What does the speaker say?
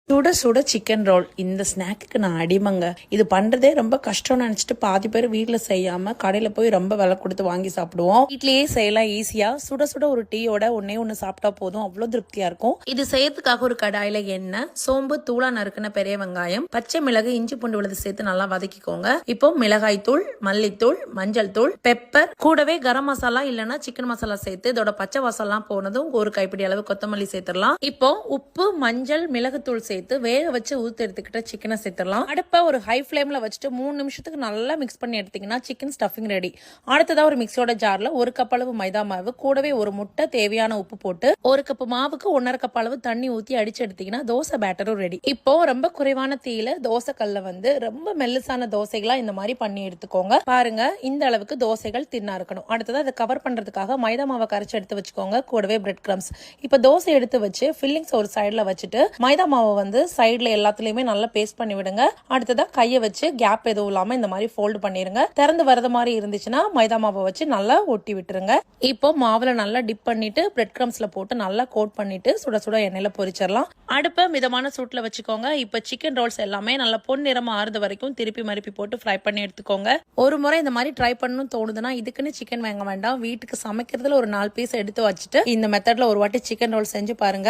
சுட சுட chicken roll இந்த ஸ்நாக்குக்கு நான் அடிமங்க. இது பண்றதே ரொம்ப கஷ்டம்னு நினைச்சிட்டு பாதி பேர் வீட்டுல செய்யாம கடையில போய் ரொம்ப விலை கொடுத்து வாங்கி சாப்பிடுவோம். வீட்லயே செய்யலாம் ஈஸியா. சுட சுட ஒரு டீயோட ஒண்ணு சாப்பிட்டா போதும், அவ்வளவு திருப்தியா இருக்கும். இது செய்யறதுக்காக ஒரு கடாயில எண்ணெய், சோம்பு, தூளா நறுக்கின பெரிய வெங்காயம், பச்சை மிளகு, இஞ்சி பூண்டு விழுது சேர்த்து நல்லா வதக்கிக்கோங்க. இப்போ மிளகாய் தூள், மல்லித்தூள், மஞ்சள் தூள், பெப்பர், கூடவே கரம் மசாலா இல்லைன்னா சிக்கன் மசாலா சேர்த்து இதோட பச்சை வாசல்லாம் போனதும் ஒரு கைப்பிடி அளவு கொத்தமல்லி சேர்த்துடலாம். இப்போ உப்பு, மஞ்சள், மிளகுத்தூள் சேர்த்து வேக வச்சு ஊத்து எடுத்துக்கிட்ட சிக்கனை சேர்த்துடலாம். அடுப்ப ஒரு ஹை ஃபிளேம்ல வச்சுட்டு 3 நிமிஷத்துக்கு நல்லா மிக்ஸ் பண்ணி எடுத்தீங்கன்னா சிக்கன் ஸ்டஃபிங் ரெடி. அடுத்ததா ஒரு மிக்ஸோட ஜார்ல 1 கப் அளவு மைதா மாவு, கூடவே ஒரு முட்டை, தேவையான உப்பு போட்டு 1 கப் மாவுக்கு 1.5 கப் அளவு தண்ணி ஊத்தி அடிச்சு எடுத்தீங்கன்னா தோசை பேட்டரும் ரெடி. இப்போ ரொம்ப குறைவான தீயில தோசை கல்ல வந்து ரொம்ப மெல்லுசான தோசைகளா இந்த மாதிரி பண்ணி எடுத்துக்கோங்க. பாருங்க, இந்த அளவுக்கு தோசைகள் தின்னா இருக்கணும். அடுத்ததா அதை கவர் பண்றதுக்காக மைதா மாவை கரைச்சு எடுத்து வச்சுக்கோங்க. கூடவே பிரெட் கிரம்ஸ். இப்ப தோசை எடுத்து வச்சு ஃபில்லிங்ஸ் ஒரு சைடுல வச்சுட்டு மைதா மாவை வந்து சைடுல எல்லாத்துலயுமே நல்லா பேஸ்ட் பண்ணி விடுங்க. அடுத்ததா கையை வச்சு கேப் எதுவும் இல்லாம இந்த மாதிரி ஃபோல்டு பண்ணிருங்க. திறந்து வரது மாதிரி இருந்துச்சுன்னா மைதா மாவை வச்சு நல்லா ஒட்டி விட்டுருங்க. இப்போ மாவுல நல்லா டிப் பண்ணிட்டு பிரெட் கிரம்ஸ்ல போட்டு நல்லா கோட் பண்ணிட்டு சுட சுட எண்ணெயில பொரிச்சிடலாம். அடுப்ப மிதமான சூட்ல வச்சுக்கோங்க. இப்ப சிக்கன் ரோல்ஸ் எல்லாமே நல்லா பொன்னிறமா ஆறுது வரைக்கும் திருப்பி மறுப்பி போட்டு ஃப்ரை பண்ணி எடுத்துக்கோங்க. ஒரு முறை இந்த மாதிரி ட்ரை பண்ணணும்னு தோணுதுன்னா இதுக்குன்னு சிக்கன் வாங்க வேண்டாம். வீட்டுக்கு சமைக்கிறதுல ஒரு 4 பீஸ் எடுத்து வச்சுட்டு இந்த மெத்தட்ல ஒரு வாட்டி சிக்கன் ரோல் செஞ்சு பாருங்க.